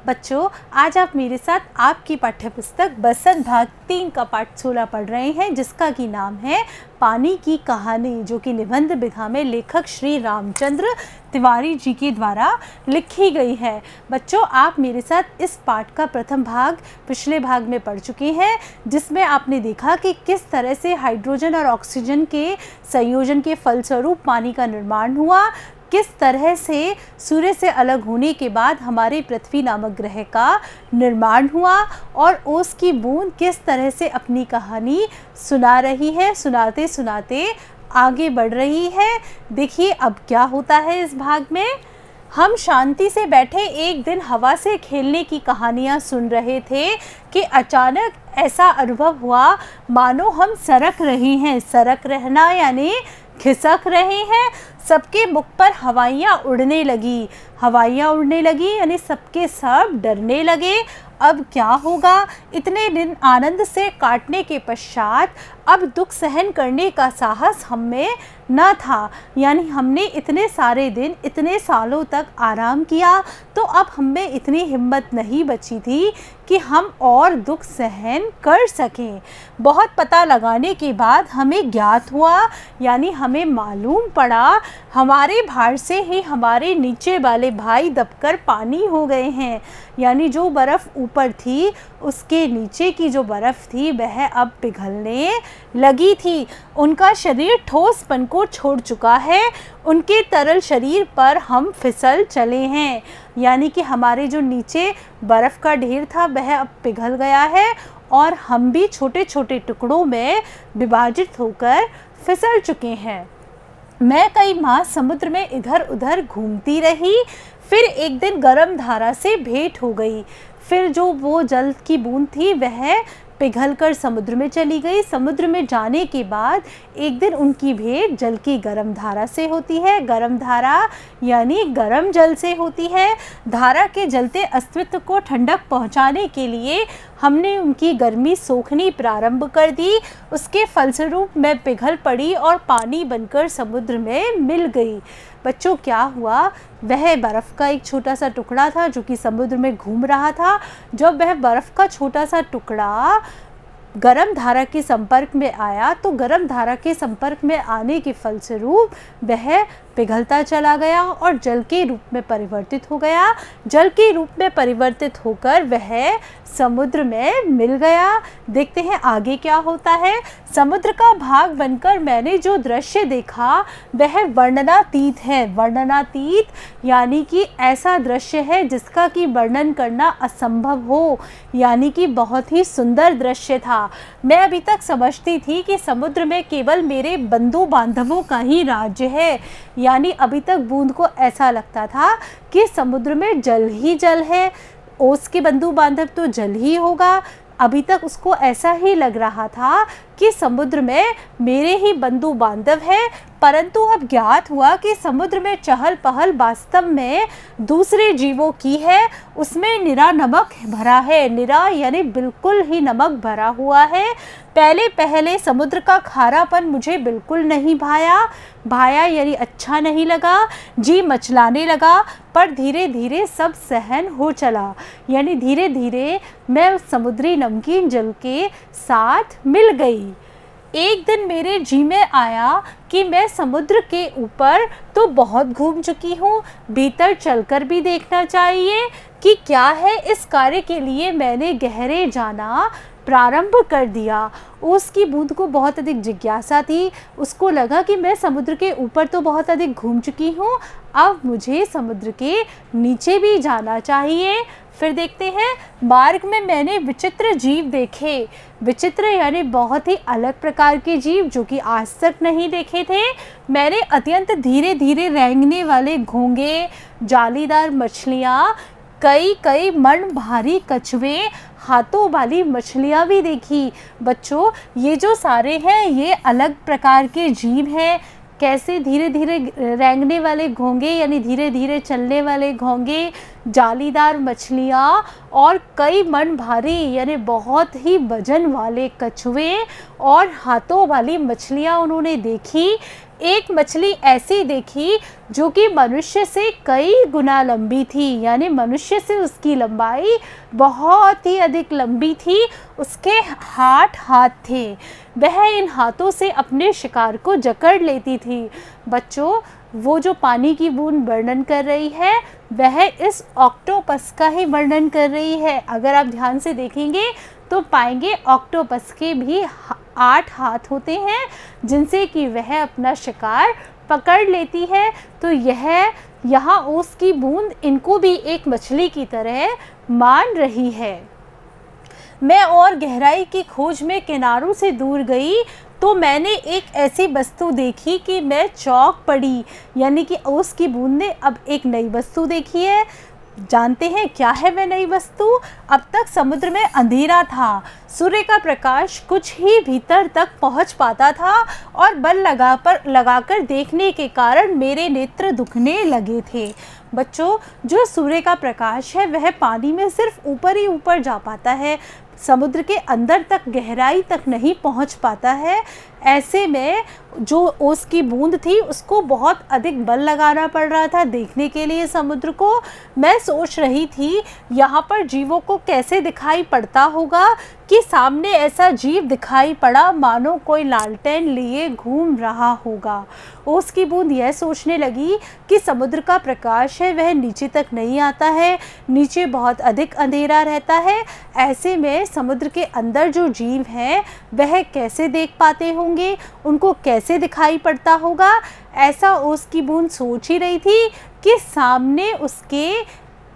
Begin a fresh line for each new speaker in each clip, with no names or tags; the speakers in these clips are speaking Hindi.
बच्चों, आज आप मेरे साथ आपकी पाठ्यपुस्तक बसंत भाग 3 का पाठ 16 पढ़ रहे हैं, जिसका की नाम है पानी की कहानी, जो कि निबंध विधा में लेखक श्री रामचंद्र तिवारी जी के द्वारा लिखी गई है। बच्चों, आप मेरे साथ इस पाठ का प्रथम भाग पिछले भाग में पढ़ चुके हैं, जिसमें आपने देखा कि किस तरह से हाइड्रोजन और ऑक्सीजन के संयोजन के फलस्वरूप पानी का निर्माण हुआ, किस तरह से सूर्य से अलग होने के बाद हमारे पृथ्वी नामक ग्रह का निर्माण हुआ और ओस की बूंद किस तरह से अपनी कहानी सुना रही है, सुनाते सुनाते आगे बढ़ रही है। देखिए अब क्या होता है इस भाग में। हम शांति से बैठे एक दिन हवा से खेलने की कहानियाँ सुन रहे थे कि अचानक ऐसा अनुभव हुआ मानो हम सरक रहे हैं। सरक रहना यानी खिसक रहे हैं। सबके मुख पर हवाइयाँ उड़ने लगी। हवाइयाँ उड़ने लगी यानी सबके सब डरने लगे। अब क्या होगा। इतने दिन आनंद से काटने के पश्चात अब दुख सहन करने का साहस हम में न था। यानी हमने इतने सारे दिन, इतने सालों तक आराम किया, तो अब हम में इतनी हिम्मत नहीं बची थी कि हम और दुख सहन कर सकें। बहुत पता लगाने के बाद हमें ज्ञात हुआ, यानी हमें मालूम पड़ा, हमारे भार से ही हमारे नीचे वाले भाई दबकर पानी हो गए हैं। यानी जो बर्फ़ ऊपर थी, उसके नीचे की जो बर्फ़ थी वह अब पिघलने लगी थी। उनका शरीर ठोसपन को छोड़ चुका है। उनके तरल शरीर पर हम फिसल चले हैं। यानी कि हमारे जो नीचे बर्फ़ का ढेर था वह अब पिघल गया है और हम भी छोटे छोटे टुकड़ों में विभाजित होकर फिसल चुके हैं। मैं कई माह समुद्र में इधर उधर घूमती रही। फिर एक दिन गर्म धारा से भेंट हो गई। फिर जो वो जल की बूंद थी वह पिघलकर समुद्र में चली गई। समुद्र में जाने के बाद एक दिन उनकी भेंट जल की गर्म धारा से होती है। गर्म धारा यानी गर्म जल से होती है। धारा के जलते अस्तित्व को ठंडक पहुंचाने के लिए हमने उनकी गर्मी सोखनी प्रारंभ कर दी। उसके फलस्वरूप मैं पिघल पड़ी और पानी बनकर समुद्र में मिल गई। बच्चों, क्या हुआ, वह बर्फ़ का एक छोटा सा टुकड़ा था जो कि समुद्र में घूम रहा था। जब वह बर्फ़ का छोटा सा टुकड़ा गर्म धारा के संपर्क में आया, तो गर्म धारा के संपर्क में आने के फलस्वरूप वह पिघलता चला गया और जल के रूप में परिवर्तित हो गया। जल के रूप में परिवर्तित होकर वह समुद्र में मिल गया। देखते हैं आगे क्या होता है। समुद्र का भाग बनकर मैंने जो दृश्य देखा वह वर्णनातीत है। वर्णनातीत यानी कि ऐसा दृश्य है जिसका कि वर्णन करना असंभव हो, यानी कि बहुत ही सुंदर दृश्य था। मैं अभी तक समझती थी कि समुद्र में केवल मेरे बंधु बांधवों का ही राज्य है। यानी अभी तक बूंद को ऐसा लगता था कि समुद्र में जल ही जल है, ओस के बंधु बांधव तो जल ही होगा। अभी तक उसको ऐसा ही लग रहा था कि समुद्र में मेरे ही बंधु बांधव है। परंतु अब ज्ञात हुआ कि समुद्र में चहल पहल वास्तव में दूसरे जीवों की है। उसमें निरा नमक भरा है। निरा यानी बिल्कुल ही नमक भरा हुआ है। पहले पहले समुद्र का खारापन मुझे बिल्कुल नहीं भाया यानी अच्छा नहीं लगा, जी मचलाने लगा। पर धीरे धीरे सब सहन हो चला। यानी धीरे धीरे मैं उस समुद्री नमकीन जल के साथ मिल गई। एक दिन मेरे जी में आया कि मैं समुद्र के ऊपर तो बहुत घूम चुकी हूँ, भीतर चलकर भी देखना चाहिए कि क्या है। इस कार्य के लिए मैंने गहरे जाना प्रारंभ कर दिया। उसकी बूंद को बहुत अधिक जिज्ञासा थी। उसको लगा कि मैं समुद्र के ऊपर तो बहुत अधिक घूम चुकी हूँ, अब मुझे समुद्र के नीचे भी जाना चाहिए। फिर देखते हैं, मार्ग में मैंने विचित्र जीव देखे। विचित्र यानी बहुत ही अलग प्रकार के जीव जो कि आज तक नहीं देखे थे। मैंने अत्यंत धीरे धीरे रेंगने वाले घोंगे, जालीदार मछलियाँ, कई मन भारी कछुए, हाथों वाली मछलियाँ भी देखी। बच्चों, ये जो सारे हैं ये अलग प्रकार के जीव हैं। कैसे धीरे धीरे रेंगने वाले घोंगे यानी धीरे धीरे चलने वाले घोंगे, जालीदार मछलियाँ और कई मन भारी यानी बहुत ही वजन वाले कछुए और हाथों वाली मछलियाँ उन्होंने देखी। एक मछली ऐसी देखी जो कि मनुष्य से कई गुना लंबी थी, यानी मनुष्य से उसकी लंबाई बहुत ही अधिक लंबी थी। उसके 8 हाथ थे। वह इन हाथों से अपने शिकार को जकड़ लेती थी। बच्चों, वो जो पानी की बूंद वर्णन कर रही है वह इस ऑक्टोपस का ही वर्णन कर रही है। अगर आप ध्यान से देखेंगे तो पाएंगे ऑक्टोपस के भी 8 हाथ होते हैं जिनसे कि वह अपना शिकार पकड़ लेती है। तो यहाँ ओस की बूंद इनको भी एक मछली की तरह मान रही है। मैं और गहराई की खोज में किनारों से दूर गई तो मैंने एक ऐसी वस्तु देखी कि मैं चौंक पड़ी, यानी कि ओस की बूंद ने अब एक नई वस्तु देखी है। जानते हैं क्या है वह नई वस्तु? अब तक समुद्र में अंधेरा था। सूर्य का प्रकाश कुछ ही भीतर तक पहुंच पाता था और बल लगाकर देखने के कारण मेरे नेत्र दुखने लगे थे। बच्चों, जो सूर्य का प्रकाश है वह पानी में सिर्फ ऊपर ही ऊपर जा पाता है, समुद्र के अंदर तक गहराई तक नहीं पहुंच पाता है। ऐसे में जो ओस की बूंद थी उसको बहुत अधिक बल लगाना पड़ रहा था देखने के लिए समुद्र को। मैं सोच रही थी यहाँ पर जीवों को कैसे दिखाई पड़ता होगा कि सामने ऐसा जीव दिखाई पड़ा मानो कोई लालटेन लिए घूम रहा होगा। ओस की बूंद यह सोचने लगी कि समुद्र का प्रकाश है वह नीचे तक नहीं आता है, नीचे बहुत अधिक अंधेरा रहता है। ऐसे में समुद्र के अंदर जो जीव हैं वह कैसे देख पाते होंगे, उनको कैसे दिखाई पड़ता होगा। ऐसा ओस की बूंद सोच ही रही थी कि सामने उसके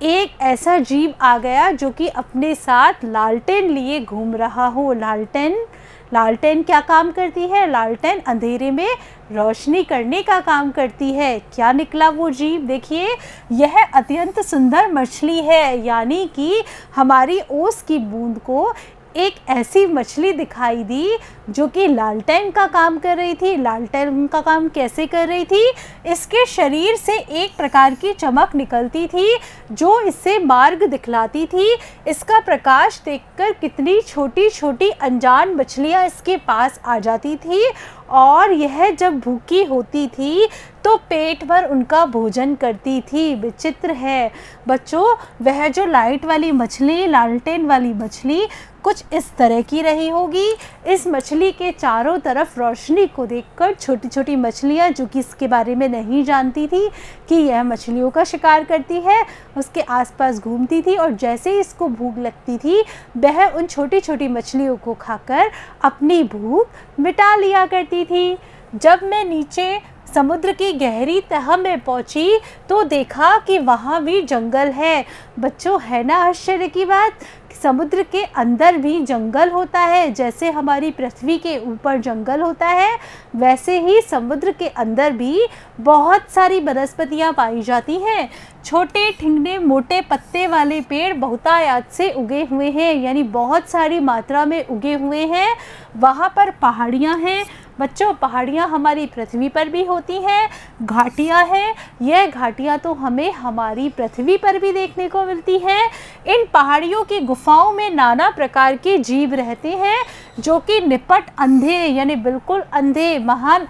एक ऐसा जीव आ गया जो कि अपने साथ लालटेन लिए घूम रहा हो। लालटेन क्या काम करती है? लालटेन अंधेरे में रोशनी करने का काम करती है। क्या निकला वो जीव? देखिए, यह अत्यंत सुंदर मछली है, यानी कि हमारी ओस की बूंद को एक ऐसी मछली दिखाई दी जो कि लालटेन का काम कर रही थी। लालटेन का काम कैसे कर रही थी? इसके शरीर से एक प्रकार की चमक निकलती थी जो इससे मार्ग दिखलाती थी। इसका प्रकाश देखकर कितनी छोटी छोटी अनजान मछलियां इसके पास आ जाती थी और यह जब भूखी होती थी तो पेट भर उनका भोजन करती थी। विचित्र है बच्चों, वह जो लाइट वाली मछली, लालटेन वाली मछली कुछ इस तरह की रही होगी। इस मछली के चारों तरफ रोशनी को देखकर छोटी छोटी मछलियां जो कि इसके बारे में नहीं जानती थी कि यह मछलियों का शिकार करती है, उसके आसपास घूमती थी और जैसे ही इसको भूख लगती थी वह उन छोटी छोटी मछलियों को खाकर अपनी भूख मिटा लिया करती थी। जब मैं नीचे समुद्र की गहरी तह में पहुंची तो देखा कि वहाँ भी जंगल है। बच्चों, है ना आश्चर्य की बात? समुद्र के अंदर भी जंगल होता है। जैसे हमारी पृथ्वी के ऊपर जंगल होता है वैसे ही समुद्र के अंदर भी बहुत सारी वनस्पतियां पाई जाती हैं। छोटे ठिंगने मोटे पत्ते वाले पेड़ बहुतायत से उगे हुए हैं, यानी बहुत सारी मात्रा में उगे हुए हैं। वहाँ पर पहाड़ियाँ हैं। बच्चों, पहाड़ियाँ हमारी पृथ्वी पर भी होती हैं। घाटियाँ हैं, यह घाटियाँ तो हमें हमारी पृथ्वी पर भी देखने को मिलती हैं। इन पहाड़ियों की गुफाओं में नाना प्रकार के जीव रहते हैं जो कि निपट अंधे, यानी बिल्कुल अंधे, महान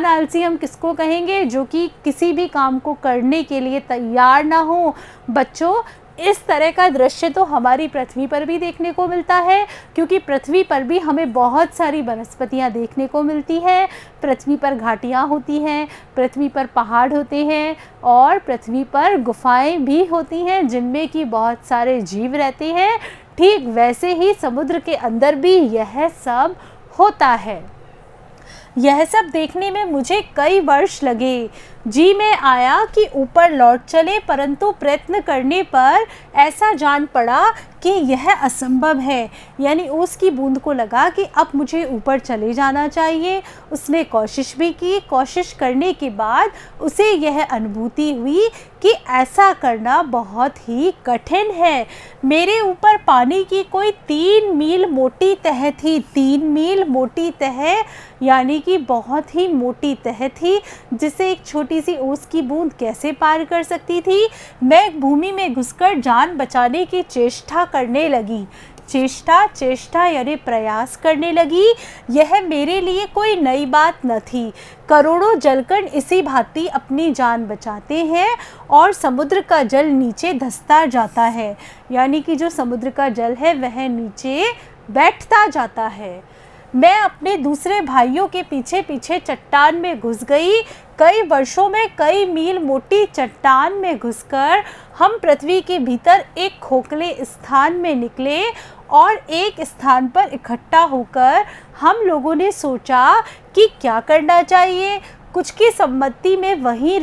आलसी हम किसको कहेंगे? जो कि किसी भी काम को करने के लिए तैयार ना हो। बच्चों, इस तरह का दृश्य तो हमारी पृथ्वी पर भी देखने को मिलता है, क्योंकि पृथ्वी पर भी हमें बहुत सारी वनस्पतियां देखने को मिलती हैं। पृथ्वी पर घाटियां होती हैं, पृथ्वी पर पहाड़ होते हैं और पृथ्वी पर गुफाएं भी होती हैं जिनमें कि बहुत सारे जीव रहते हैं। ठीक वैसे ही समुद्र के अंदर भी यह सब होता है। यह सब देखने में मुझे कई वर्ष लगे। जी में आया कि ऊपर लौट चले, परंतु प्रयत्न करने पर ऐसा जान पड़ा कि यह असंभव है। यानी उसकी बूंद को लगा कि अब मुझे ऊपर चले जाना चाहिए। उसने कोशिश भी की। कोशिश करने के बाद उसे यह अनुभूति हुई कि ऐसा करना बहुत ही कठिन है। मेरे ऊपर पानी की कोई 3 मील मोटी तह थी। 3 मील मोटी तह, यानी कि बहुत ही मोटी तह थी जिसे एक छोटी सी ओस की बूंद कैसे पार कर सकती थी। मैं भूमि में घुसकर जान बचाने की चेष्टा करने लगी, चेष्टा, चेष्टा यानी प्रयास करने लगी। यह मेरे लिए कोई नई बात न थी। करोड़ों जलकण इसी भांति अपनी जान बचाते हैं और समुद्र का जल नीचे धंसता जाता है, यानी कि जो समुद्र का जल है वह नीचे बैठता जाता है। मैं अपने दूसरे भाइयों के पीछे पीछे चट्टान में घुस गई। कई वर्षों में कई मील मोटी चट्टान में घुसकर हम पृथ्वी के भीतर एक खोखले स्थान में निकले और एक स्थान पर इकट्ठा होकर हम लोगों ने सोचा कि क्या करना चाहिए। कुछ की सम्मति में वहीं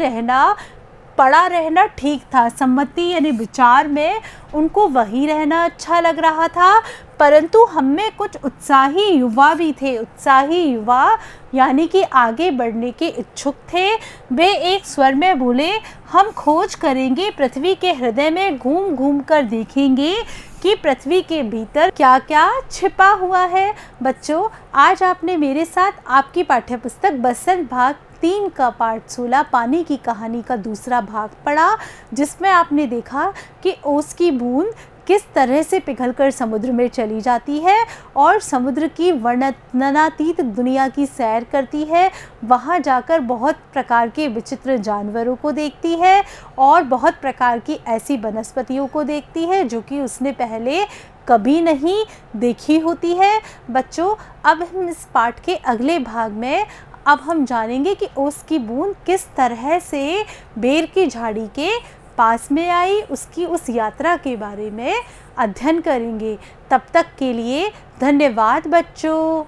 पड़ा रहना ठीक था। सम्मति यानी विचार में उनको वहीं रहना अच्छा लग रहा था, परंतु हम में कुछ उत्साही युवा भी थे। उत्साही युवा यानी कि आगे बढ़ने के इच्छुक थे। वे एक स्वर में बोले, हम खोज करेंगे, पृथ्वी के हृदय में घूम घूम कर देखेंगे कि पृथ्वी के भीतर क्या क्या छिपा हुआ है। बच्चों, आज आपने मेरे साथ आपकी पाठ्यपुस्तक बसंत भाग 3 का पाठ 16 पानी की कहानी का दूसरा भाग पढ़ा, जिसमें आपने देखा कि ओस की बूंद किस तरह से पिघलकर समुद्र में चली जाती है और समुद्र की वर्णनातीत दुनिया की सैर करती है। वहाँ जाकर बहुत प्रकार के विचित्र जानवरों को देखती है और बहुत प्रकार की ऐसी वनस्पतियों को देखती है जो कि उसने पहले कभी नहीं देखी होती है। बच्चों, अब हम इस पाठ के अगले भाग में अब हम जानेंगे कि ओस की बूंद किस तरह से बेर की झाड़ी के पास में आई, उसकी उस यात्रा के बारे में अध्ययन करेंगे। तब तक के लिए धन्यवाद बच्चों।